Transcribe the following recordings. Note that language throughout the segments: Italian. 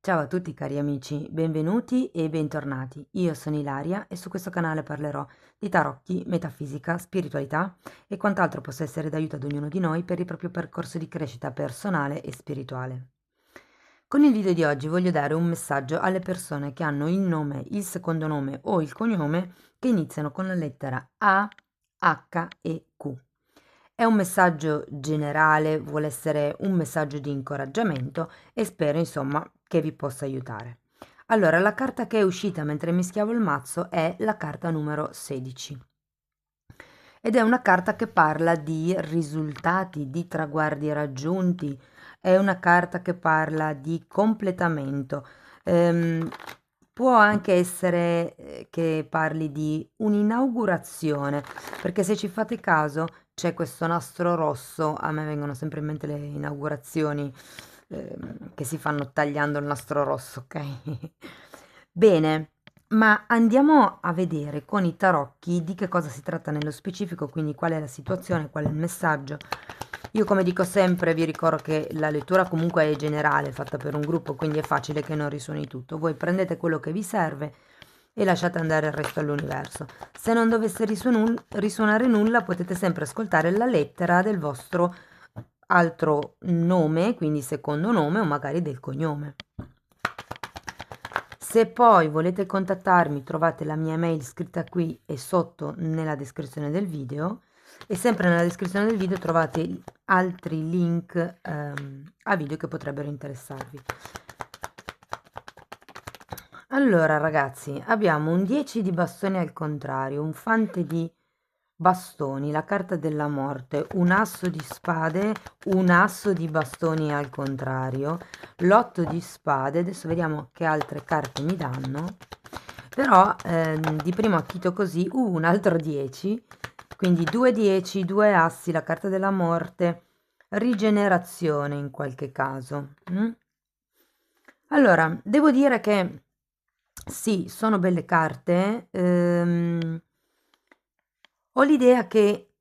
Ciao a tutti cari amici, benvenuti e bentornati. Io sono Ilaria e su questo canale parlerò di tarocchi, metafisica, spiritualità e quant'altro possa essere d'aiuto ad ognuno di noi per il proprio percorso di crescita personale e spirituale. Con il video di oggi voglio dare un messaggio alle persone che hanno il nome, il secondo nome o il cognome che iniziano con la lettera A, H e Q. È un messaggio generale, vuole essere un messaggio di incoraggiamento e spero insomma che vi possa aiutare. Allora, la carta che è uscita mentre mischiavo il mazzo è la carta numero 16 ed è una carta che parla di risultati, di traguardi raggiunti, è una carta che parla di completamento. Ehm, Può anche essere che parli di un'inaugurazione, perché se ci fate caso c'è questo nastro rosso, a me vengono sempre in mente le inaugurazioni che si fanno tagliando il nastro rosso, ok? Bene, ma andiamo a vedere con i tarocchi di che cosa si tratta nello specifico, quindi qual è la situazione, qual è il messaggio. Io come dico sempre vi ricordo che la lettura comunque è generale, fatta per un gruppo, quindi è facile che non risuoni tutto. Voi prendete quello che vi serve e lasciate andare il resto all'universo. Se non dovesse risuonare nulla, potete sempre ascoltare la lettera del vostro altro nome, quindi secondo nome o magari del cognome. Se poi volete contattarmi, trovate la mia mail scritta qui e sotto nella descrizione del video e sempre nella descrizione del video trovate altri link a video che potrebbero interessarvi. Allora ragazzi, abbiamo un 10 di bastoni al contrario, un fante di bastoni, la carta della morte, un asso di spade, un asso di bastoni al contrario, l'otto di spade, adesso vediamo che altre carte mi danno, però di primo acchito così, un altro 10, quindi 2 10, 2 assi, la carta della morte, rigenerazione in qualche caso. Allora, devo dire che sì, sono belle carte. Ho l'idea che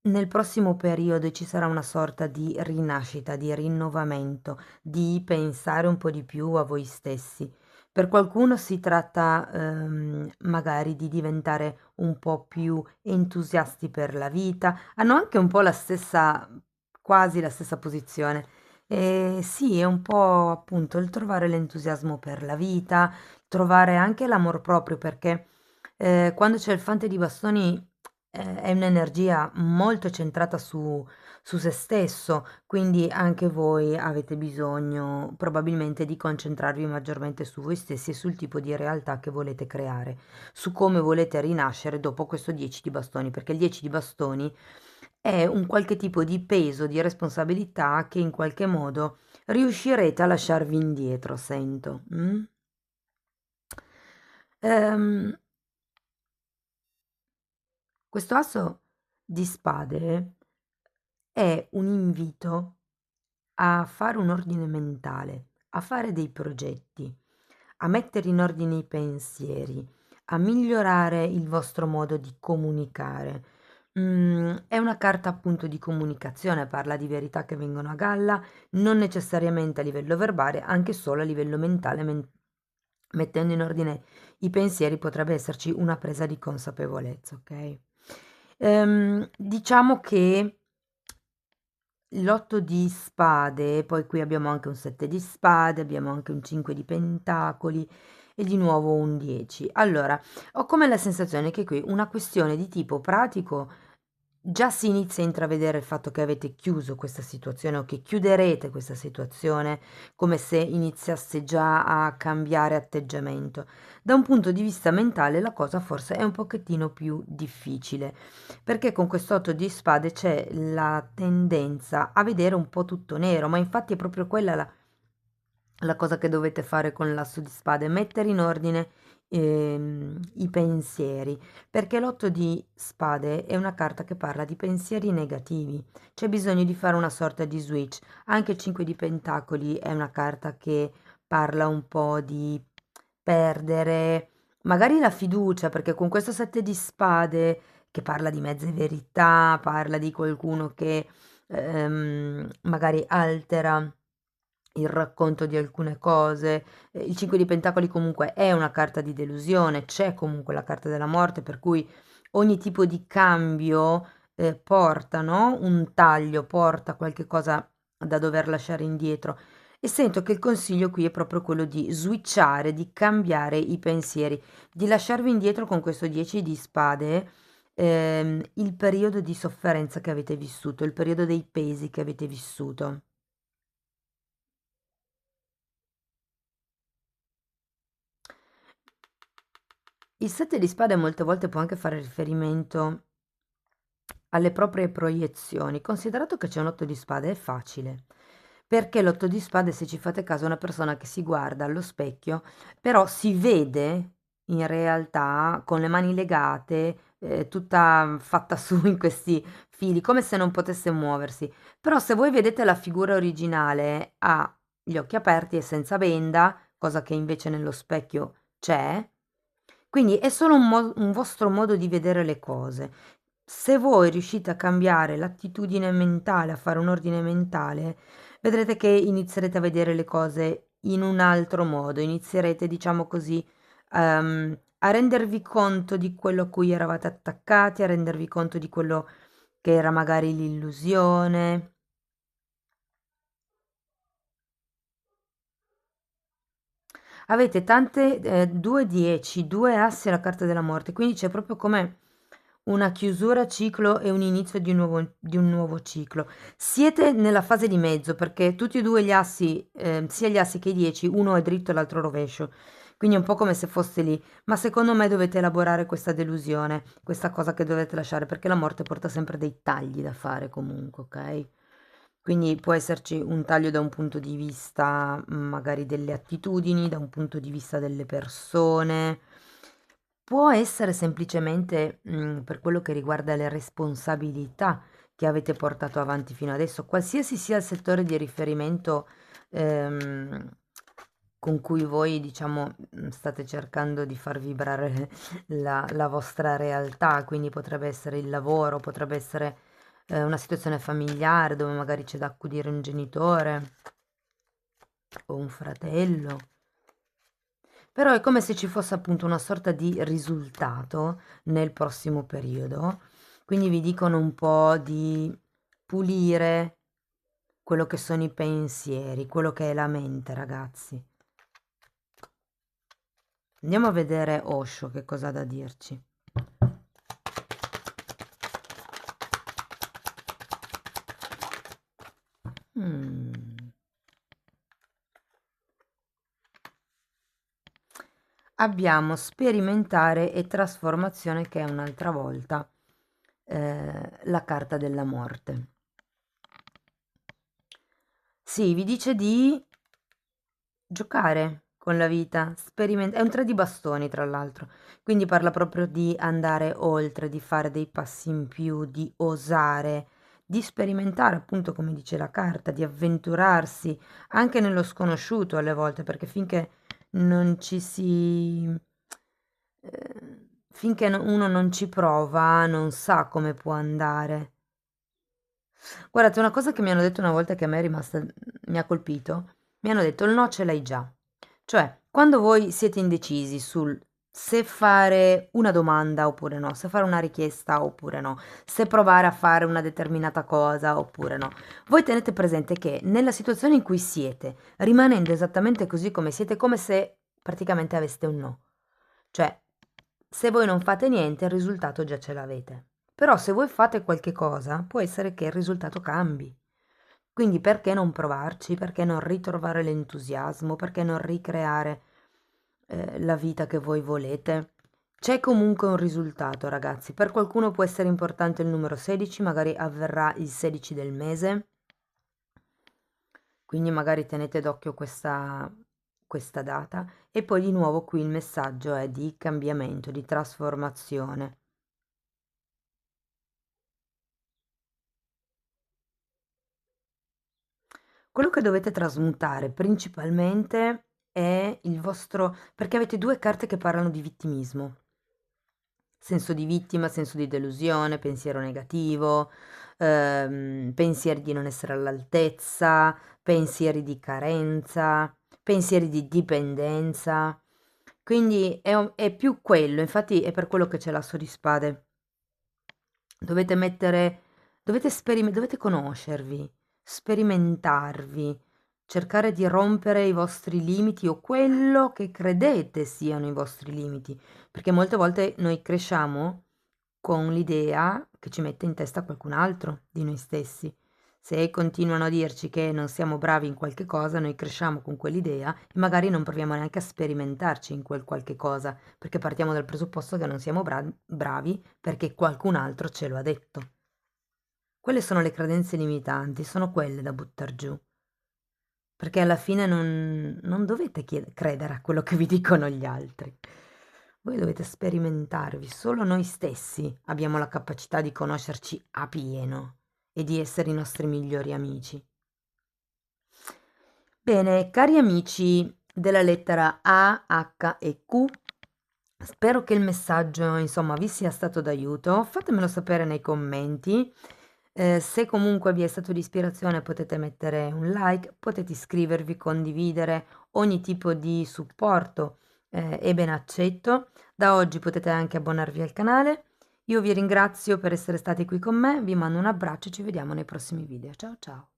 nel prossimo periodo ci sarà una sorta di rinascita, di rinnovamento, di pensare un po' di più a voi stessi. Per qualcuno si tratta, magari di diventare un po' più entusiasti per la vita. Hanno anche un po' la stessa, quasi la stessa posizione. Sì, è un po' appunto il trovare l'entusiasmo per la vita, trovare anche l'amor proprio, perché quando c'è il fante di bastoni è un'energia molto centrata su se stesso, quindi anche voi avete bisogno probabilmente di concentrarvi maggiormente su voi stessi e sul tipo di realtà che volete creare, su come volete rinascere dopo questo 10 di bastoni, perché il 10 di bastoni è un qualche tipo di peso, di responsabilità che in qualche modo riuscirete a lasciarvi indietro, sento. Ehm, Questo asso di spade è un invito a fare un ordine mentale, a fare dei progetti, a mettere in ordine i pensieri, a migliorare il vostro modo di comunicare. È una carta appunto di comunicazione, parla di verità che vengono a galla, non necessariamente a livello verbale, anche solo a livello mentale, mettendo in ordine i pensieri potrebbe esserci una presa di consapevolezza, ok? Diciamo che l'otto di spade, poi qui abbiamo anche un 7 di spade, abbiamo anche un 5 di pentacoli e di nuovo un 10. Allora, ho come la sensazione che qui una questione di tipo pratico già si inizia a intravedere il fatto che avete chiuso questa situazione o che chiuderete questa situazione, come se iniziasse già a cambiare atteggiamento. Da un punto di vista mentale la cosa forse è un pochettino più difficile, perché con quest'otto di spade c'è la tendenza a vedere un po' tutto nero, ma infatti è proprio quella la cosa che dovete fare con l'asso di spade, mettere in ordine i pensieri, perché l'otto di spade è una carta che parla di pensieri negativi, c'è bisogno di fare una sorta di switch. Anche il 5 di pentacoli è una carta che parla un po' di perdere magari la fiducia, perché con questo 7 di spade che parla di mezze verità, parla di qualcuno che magari altera il racconto di alcune cose. Il 5 di Pentacoli comunque è una carta di delusione, c'è comunque la carta della morte, per cui ogni tipo di cambio porta, no? Un taglio, porta qualche cosa da dover lasciare indietro. E sento che il consiglio qui è proprio quello di switchare, di cambiare i pensieri, di lasciarvi indietro con questo 10 di spade il periodo di sofferenza che avete vissuto, il periodo dei pesi che avete vissuto. Il 7 di spade molte volte può anche fare riferimento alle proprie proiezioni. Considerato che c'è un 8 di spade è facile, perché l'8 di spade, se ci fate caso, è una persona che si guarda allo specchio, però si vede in realtà con le mani legate, tutta fatta su in questi fili, come se non potesse muoversi. Però se voi vedete la figura originale ha gli occhi aperti e senza benda, cosa che invece nello specchio c'è, quindi è solo un vostro modo di vedere le cose. Se voi riuscite a cambiare l'attitudine mentale, a fare un ordine mentale, vedrete che inizierete a vedere le cose in un altro modo, inizierete, diciamo così, a rendervi conto di quello a cui eravate attaccati, a rendervi conto di quello che era magari l'illusione. Avete tante 2 10, 2 assi e la carta della morte, quindi c'è proprio come una chiusura ciclo e un inizio di un nuovo ciclo. Siete nella fase di mezzo perché tutti e 2 gli assi, sia gli assi che i 10, uno è dritto e l'altro rovescio. Quindi è un po' come se foste lì, ma secondo me dovete elaborare questa delusione, questa cosa che dovete lasciare, perché la morte porta sempre dei tagli da fare comunque, ok? Quindi può esserci un taglio da un punto di vista magari delle attitudini, da un punto di vista delle persone. Può essere semplicemente, per quello che riguarda le responsabilità che avete portato avanti fino adesso, qualsiasi sia il settore di riferimento, ehm, con cui voi, diciamo, state cercando di far vibrare la vostra realtà, quindi potrebbe essere il lavoro, potrebbe essere una situazione familiare dove magari c'è da accudire un genitore o un fratello. Però è come se ci fosse appunto una sorta di risultato nel prossimo periodo, quindi vi dicono un po' di pulire quello che sono i pensieri, quello che è la mente, ragazzi. Andiamo a vedere Osho che cosa ha da dirci. Mm. Abbiamo sperimentare e trasformazione, che è un'altra volta la carta della morte. Sì, vi dice di giocare con la vita, è un 3 di bastoni tra l'altro, quindi parla proprio di andare oltre, di fare dei passi in più, di osare, di sperimentare, appunto come dice la carta, di avventurarsi anche nello sconosciuto alle volte, perché non ci si... finché uno non ci prova, non sa come può andare. Guardate, una cosa che mi hanno detto una volta che a me è rimasta, mi ha colpito, mi hanno detto il no ce l'hai già. Cioè, quando voi siete indecisi sul se fare una domanda oppure no, se fare una richiesta oppure no, se provare a fare una determinata cosa oppure no, voi tenete presente che nella situazione in cui siete, rimanendo esattamente così come siete, come se praticamente aveste un no. Cioè, se voi non fate niente, il risultato già ce l'avete. Però se voi fate qualche cosa, può essere che il risultato cambi. Quindi perché non provarci? Perché non ritrovare l'entusiasmo? Perché non ricreare la vita che voi volete? C'è comunque un risultato, ragazzi. Per qualcuno può essere importante il numero 16, magari avverrà il 16 del mese. Quindi magari tenete d'occhio questa data. E poi di nuovo qui il messaggio è di cambiamento, di trasformazione. Quello che dovete trasmutare principalmente è il vostro, perché avete 2 carte che parlano di vittimismo. Senso di vittima, senso di delusione, pensiero negativo, pensieri di non essere all'altezza, pensieri di carenza, pensieri di dipendenza. Quindi è più quello, infatti è per quello che c'è l'asso di spade. Dovete mettere, dovete conoscervi, sperimentarvi, cercare di rompere i vostri limiti o quello che credete siano i vostri limiti, perché molte volte noi cresciamo con l'idea che ci mette in testa qualcun altro di noi stessi. Se continuano a dirci che non siamo bravi in qualche cosa, noi cresciamo con quell'idea e magari non proviamo neanche a sperimentarci in quel qualche cosa, perché partiamo dal presupposto che non siamo bravi perché qualcun altro ce lo ha detto. Quelle sono le credenze limitanti, sono quelle da buttar giù, perché alla fine non dovete credere a quello che vi dicono gli altri. Voi dovete sperimentarvi, solo noi stessi abbiamo la capacità di conoscerci a pieno e di essere i nostri migliori amici. Bene, cari amici della lettera A, H e Q, spero che il messaggio, insomma, vi sia stato d'aiuto. Fatemelo sapere nei commenti. Se comunque vi è stato di ispirazione potete mettere un like, potete iscrivervi, condividere, ogni tipo di supporto è ben accetto. Da oggi potete anche abbonarvi al canale. Io vi ringrazio per essere stati qui con me, vi mando un abbraccio e ci vediamo nei prossimi video. Ciao ciao!